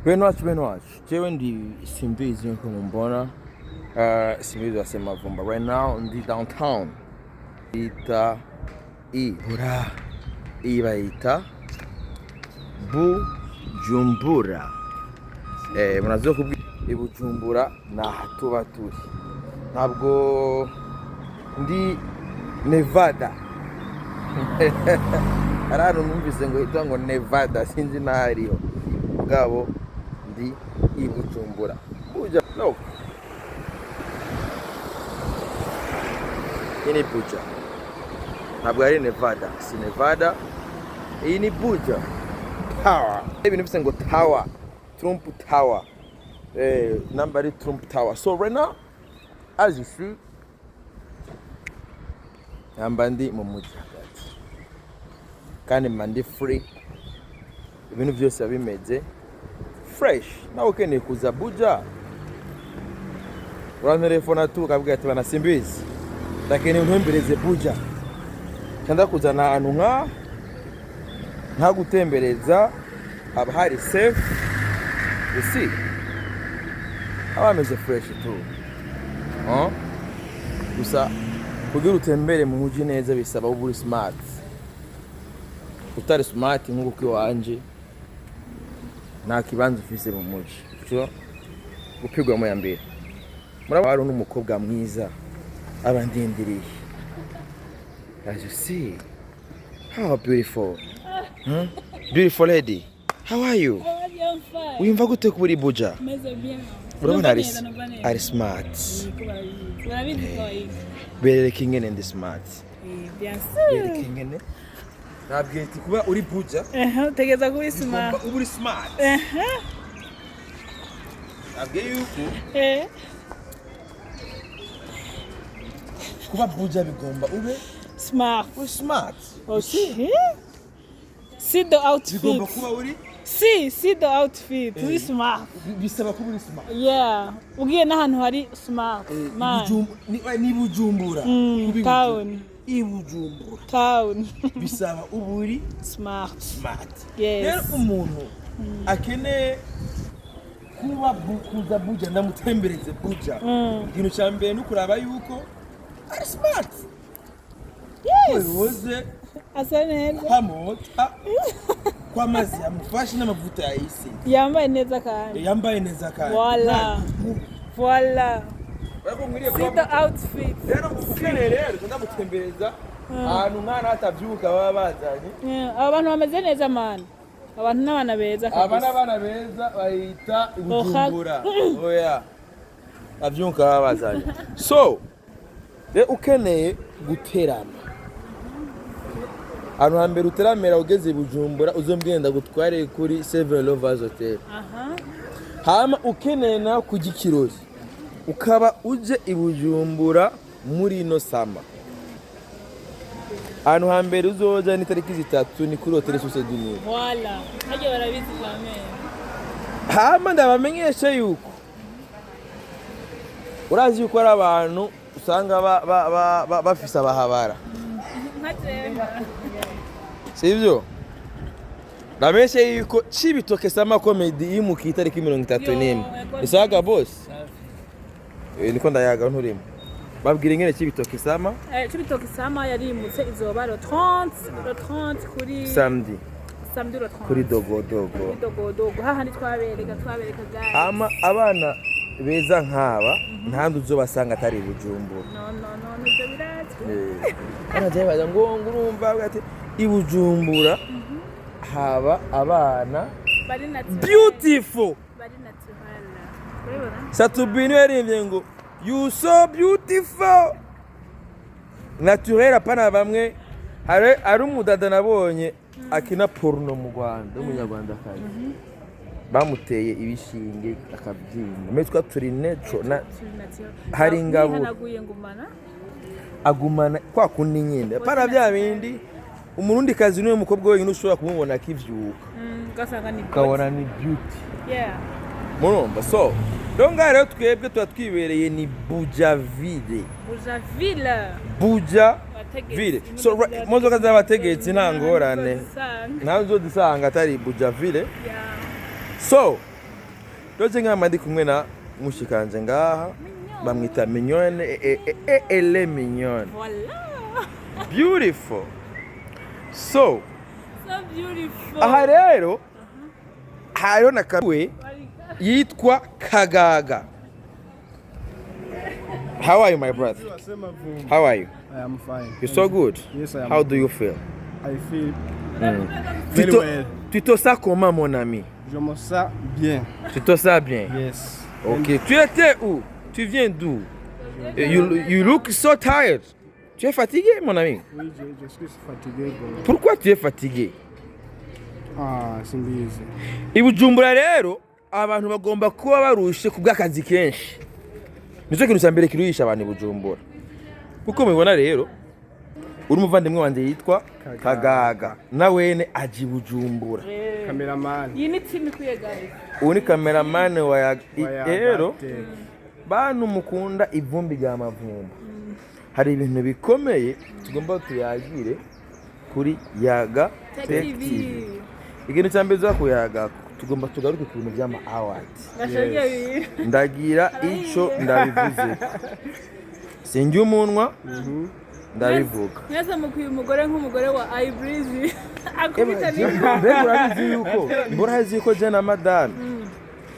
Benoit. Jewe ndi simbizi nko mumbona. Simbizi wa Semavumba. Right now ndi downtown. Ita Ibaita Bujumbura. Munazo kubwira Bujumbura na tuba turi. Ntabwo ndi Nevada. Arano numvise ngo hitwa ngo Nevada sinzi nahariho. Mugabo ndi Bujumbura. Buja no. Ini Buja. Ntabwo ari Nevada, si Nevada. Iyi ni Buja. Tower. Ibintu bise ngo Tower. Trump Tower. Number Trump Tower. So right now, as you see, ndi mu mujyi hagati. Kandi mandi free. Ibintu byose bimeze fresh. Nawe ukeneye kuza Buja. Urantelefona tu ukabwira ati bana simbizi. Lakini untembereze Buja. Kanda kuzana ahantu nta gutembereza haba hari safe. You see? Abameze fresh tu. Gusa kugira utembere mu mujyi neza bisaba uri smart. Utari smart nk'uko kiwanje nta kibanza ufise mu mujyi. Cyo gupigwa mu yambere. Murabaro n'umukobwa mwiza abandindiriye. As you see, how beautiful. Beautiful lady. How are you? I'm fine. Wimva gute kuri Buja? Meze bien. Urabona ari smart. Urabizi ko Bereke ingene ndi smart. Bien sûr. Bereke ingene. Nabwiye ati kuba uri Buja. Utegeza kuba smart. Uba uri smart. Nabwiye yuko. Kuba Buja bigomba ube Smart. We're smart. Okay. See the outfit. Bigomba kuba uri See the outfit. We smart. bisaba kuba uri smart. Yeah. Ugiye n'ahantu hari smart. Man. Ni Bujumbura. Town. Bujumbura. Town. Bisaba uba uri Smart. Rero Yes. umuntu akeneye kuza Buja ndamutembereze Buja. Ikintu cya mbere nukuraba yuko ari smart. Yes. Wewe Asa neza. Hamota kwa mazi amufashe n'amavuta ya isi. Yambaye neza kandi. Voila. See the outfit. Rero ukene rero ndamutembereza ahantu nkana hatavyuka baba bazanye. Abantu bameze neza man. Abantu n'abana beza kabisa. Abana beza bayita Bujumbura. Oya. Avyuka baba bazanye. So, ukeneye guterama. Ahantu hambere uteramera ugeze Bujumbura uzombwenda gutware kuri Seven Lovers Hotel. Hama ukeneye na kugikirori. Ukaba uje Bujumbura muri no sama. Ahantu hambere uzoja ni tariki 3 ni kuri Hotel Source du Nil. Voilà. Haje barabizi cyane. Hama ndabamenyesha yuko urazi yuko ari abantu usanga bafise abahabara. Sivyo? Nameshe yuko Cibitoke Sama Comedy imuki tariki 31. Isaga boss. Niko ndayaga nturimo. Babwire ngene Cibitoke Sama? Cibitoke Sama yarimutse izoba le 30 kuri Samedi le 30. Kuri dogo. Hahandi twabereka guys. Abana beza nkaba ntandi uzobasanga atari Bujumbura. No, nibyo biratse. Araje baza ngo urumva ati Bujumbura haba abana bari natural. Beautiful. Bari natural. Satubini yarivye ngo you so beautiful. Natural apana bamwe ari umudada nabonye akina porno mu Rwanda umunyarwanda kaje. Bamuteye ibishinge akabyimba. Metwa turi neco na hari ingabo. Agumana kwa kundi nyine. Para bya bindi umurundi kazi niwe mukobwa wenyine ushobora kumubona akivyuka. Gasanga ni kabona ni beauty. Yeah. Murumva so donga rero twebwe twibereye ni Bujaville. Bujaville. So mozoka z'abategetsi ntangorane. Nazo dusanga atari Bujaville. Yeah. So Roje nkama ndi kumwe na mushikanje ngaha bamwita mignonne elle est mignonne. Voilà. Beautiful. So Beautiful. aha rero hariho na kawe yitwa Kagaga. How are you, my brother? How are you? I am fine. You're so good. Yes, I am. How do you feel? I feel very well. Tu te sens comment, mon ami? Je me sens bien. Tu te sens bien? Yes. Ok. Tu étais où? Tu viens d'où? You look so tired. Tu es fatigué, mon ami? Oui, je suis fatigué. Pourquoi tu es fatigué? Simbizi. I Bujumbura rero abantu bagomba kuba barushe kubw'akazi kenshi. Nizo kintu cyambere kiruhisha abantu i Bujumbura. Kuko mubibona rero uri umuvandimwe wanje yitwa Kagaga. Na wene aji Bujumbura. Cameraman. Iyi ni team ikwiye guys. Ubu ni cameraman wa rero bantu mukunda ivumbi rya Mavumba. Hari ibintu bikomeye tugomba tuyagire kuri Yaga TV. Ikintu cyambere zo kuyaga tugomba tugaruke ku bintu by'ama awards. Ndagira ico ndabivuze. Sinjye umunwa ndabivuga. Neza mukwiye umugore nk'umugore wa Ibreezy. Akubita ni. Mbega urabizi yuko mburazi yuko je na madame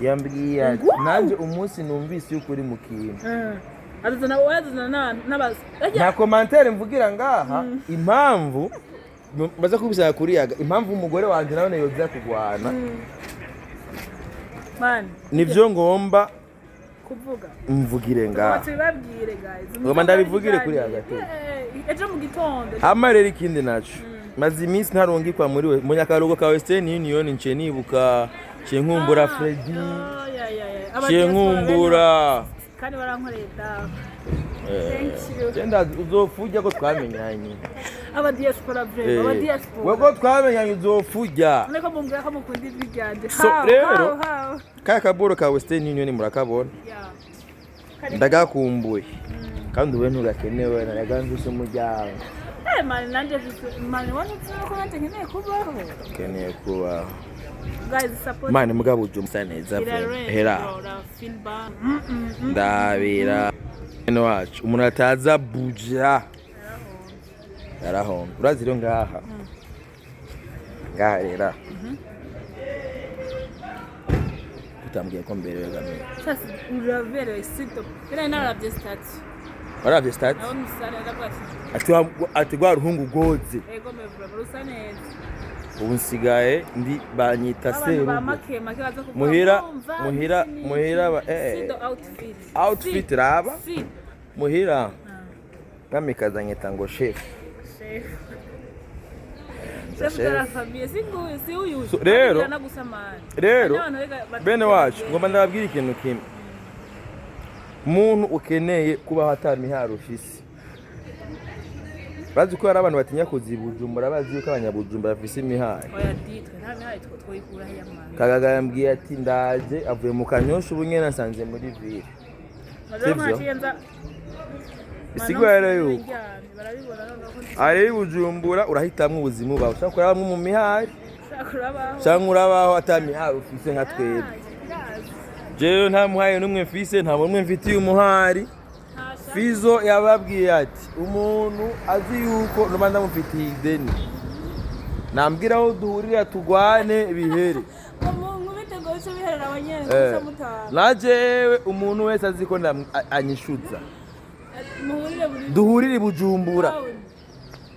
yambwiye ati nanje umunsi numvise yuko uri mu kintu. Azana n'abazi. Nta commentaire mvugira ngaha impamvu baza kubisanga kuri Yaga impamvu umugore wanje nawe yoza kugwana. Man. Nivyo ngomba kuvuga. Mvugire ngaha. Tubabwire guys. Ngomba ndabivugire kuri Yaga TV. Ejo mu gitondo. Amarere ikindi naco. Maze iminsi ntarongikwa muri we munyakarugo ka Western Union nce nibuka Chenkumbura Freddy. Chenkumbura. Kandi barankoreye da. Genda uzofuja ko twamenyanye. Aba diaspora brave, aba diaspora. Wego twamenyanye uzofuja. Niko mumbwira ko mukunda ijwi ryanje. So rero kaya kaboro ka Western Union murakabona. Ndagakumbuye. Kandi we nturakenewe naraganze umuryango. Man nanje man wanutse ko nanje nkeneye kubaho. Keneye kubaho. Guys support. Man mugabo ujumsa neza hera. Ndabira. Eno wacu umuntu ataza buja. Yarahomba. Urazi rero ngaha. Ngaha rera. Utambwiye ko mbere gamwe. Sasa uraberewe sito. Ira narabye stats. Warabye stats? Nawo musara ndabwati. Ati gwa ruhungu goze. Ego mevura rusa neza. Ubu nsigaye ndi banyita seru. Muhira outfit raba. Muhira. Kamikaza nyita ngo chef. Rero bene wacu ngomba ndababwira ikintu kimwe. Muntu ukeneye kuba hatamiharo ufise. Bazi ko hari abantu batinya kuzibujumbura bazi yuko abanyabujumbura bafise imihari. Oya ditwe nta mihari twoyikura hiya mwana. Kagaga yambwiye ati ndaje avuye mu Kanyosha ubu nyene nasanze muri ville. Sivyo? Isigwa rero yuko ari Bujumbura urahitamwe ubuzima bawe ushaka kurabamwe mu mihari. Cyangwa urabaho atamihari ufise nka twebwe. Jewe nta muhaye numwe mfise nta numwe mfitiye umuhari. Fizo yababwiye ati umuntu azi yuko nubanda mufitiye ideni nambwira aho duhurira tugwane bihere umuntu bitegoye cyo biherera abanyene gusa mutana najewe umuntu wese azi ko anyishuza duhurire Bujumbura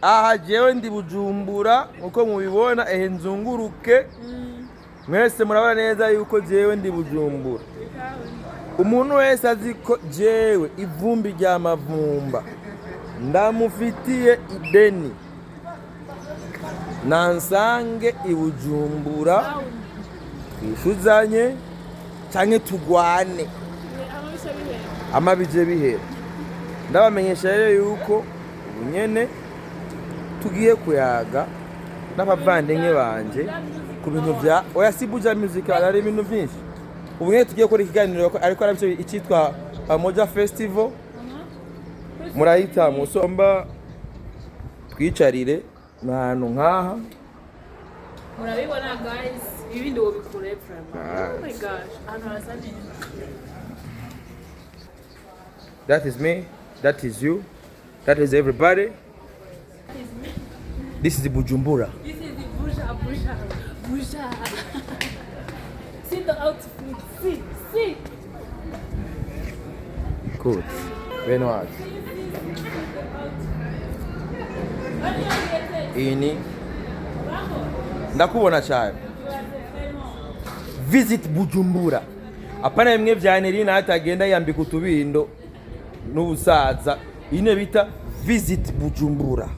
aha jewe ndi Bujumbura uko mubibona nzunguruke mwese murabona neza yuko jewe ndi Bujumbura. Umuntu wese azi ko jewe ivumbi rya Mavumba ndamufitiye ideni nansange i Bujumbura twishuzanye canke tugwane amabije bihera. Ndabamenyesha rero yuko ubunyene tugiye kuyaga n'abavandimwe banje ku bintu bya oya sibuja music ari ibintu byinshi. Ubu nyene tugiye gukora ikiganiro ariko arabyo icyitwa Pamoja Festival. Murahita musomba twicarire n'ahantu nkaha. Murabibona guys ibindi wobikure vraiment. Oh my gosh. Ahantu harasa neza. That is me. That is you. That is everybody. This is the Bujumbura. This is the Buja. See the outfit. See. Good. Very nice. Ini. Ndakubona cyane. Visit Bujumbura. Apana bimwe byanirina hatagenda yambika utubindo n'ubusaza. Ine bita Visit Bujumbura.